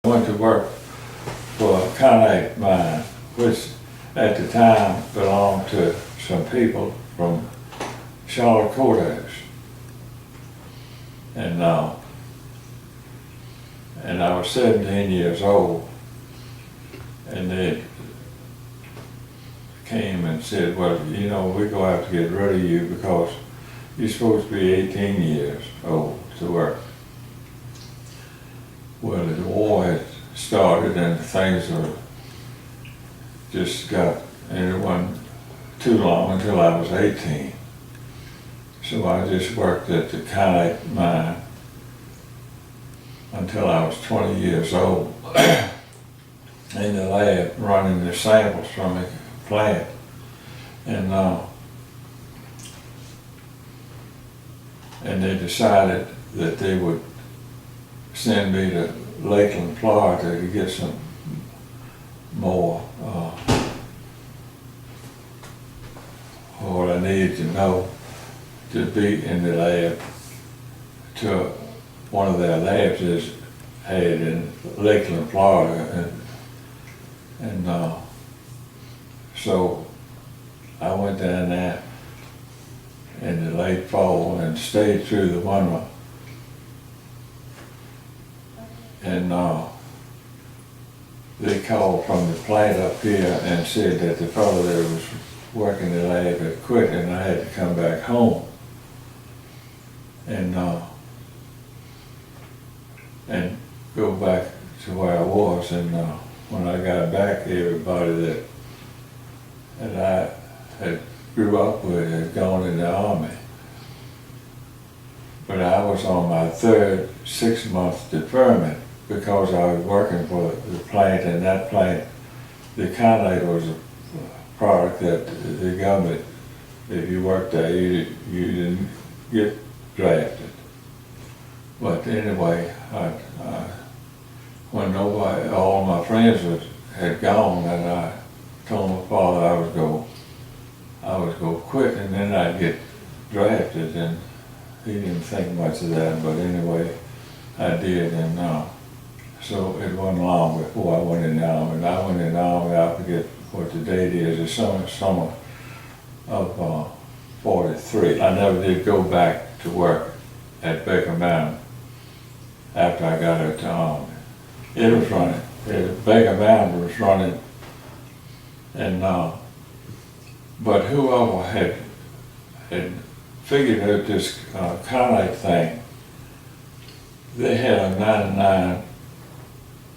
I went to work for a Kyanite mine, which at the time belonged to some people from Charlotte Courthouse. And I was 17 years old, and they came and said, well, you know, we're going to have to get rid of you because you're supposed to be 18 years old to work. Well, the war had started and things were just got, and it wasn't too long until I was 18. So I just worked at the Kyanite mine until I was 20 years old in the lab running the samples from the plant. And they decided that they would send me to Lakeland, Florida to get some more what I needed to know to be in the lab to one of their labs is had in Lakeland, Florida, and so I went down there in the late fall and stayed through the winter. And they called from the plant up here and said that the fellow that was working the lab had quit and I had to come back home. And go back to where I was. And when I got back, everybody that I had grew up with had gone in the Army. But I was on my third 6-month deferment because I was working for the plant, and that plant, the Kyanite was a product that the government, if you worked there, you didn't get drafted. But anyway, when all my friends had gone, and I told my father I was going to quit, and then I'd get drafted, and he didn't think much of that. But anyway, I did, and so it wasn't long before I went in the Army. And I went in the Army, I forget what the date is, the summer of 43. I never did go back to work at Baker Mountain after I got out to Army. It was running. Baker Mountain was running, and but whoever had figured out this Kyanite thing, they had a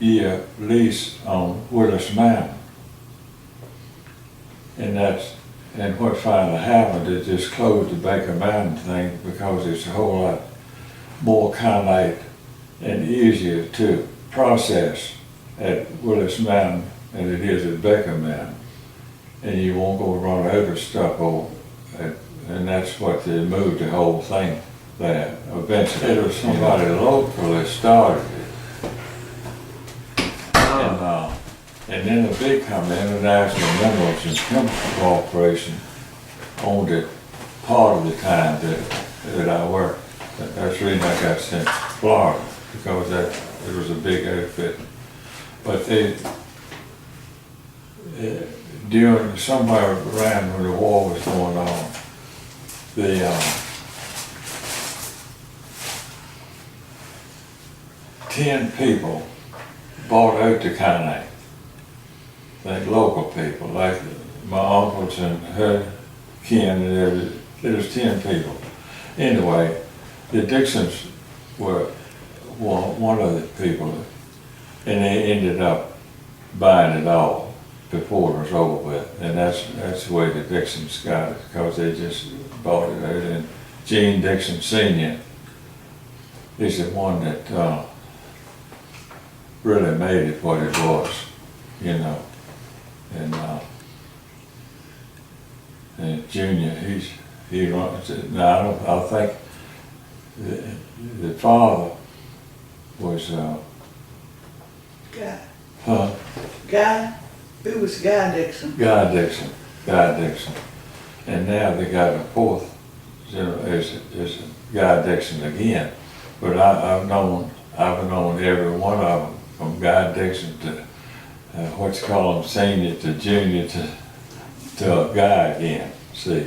99-year lease on Willis Mountain, and what finally happened is just closed the Baker Mountain thing because it's a whole lot more Kyanite and easier to process at Willis Mountain than it is at Baker Mountain. And you won't go run out of stuff and that's what they moved the whole thing there. Eventually it was somebody local that started it. And then a big company, International Minerals and Chemical Corporation, owned it part of the time that I worked. That's the reason I got sent to Florida, because it was a big outfit. But during somewhere around when the war was going on, the 10 people bought out the Kyanite. Like local people, like my uncles and her kin, and there was 10 people. Anyway, the Dixons were one of the people, and they ended up buying it all before it was over with. And that's the way the Dixons got it, because they just bought it out. And Gene Dixon Sr. is the one that really made it what it was, you know. And Junior, he runs it. Now I think the father was Guy. Huh? Guy? Who was Guy Dixon? Guy Dixon. And now they got a fourth is Guy Dixon again. But I've known every one of them from Guy Dixon to, what you call him, senior to junior to a guy again, see.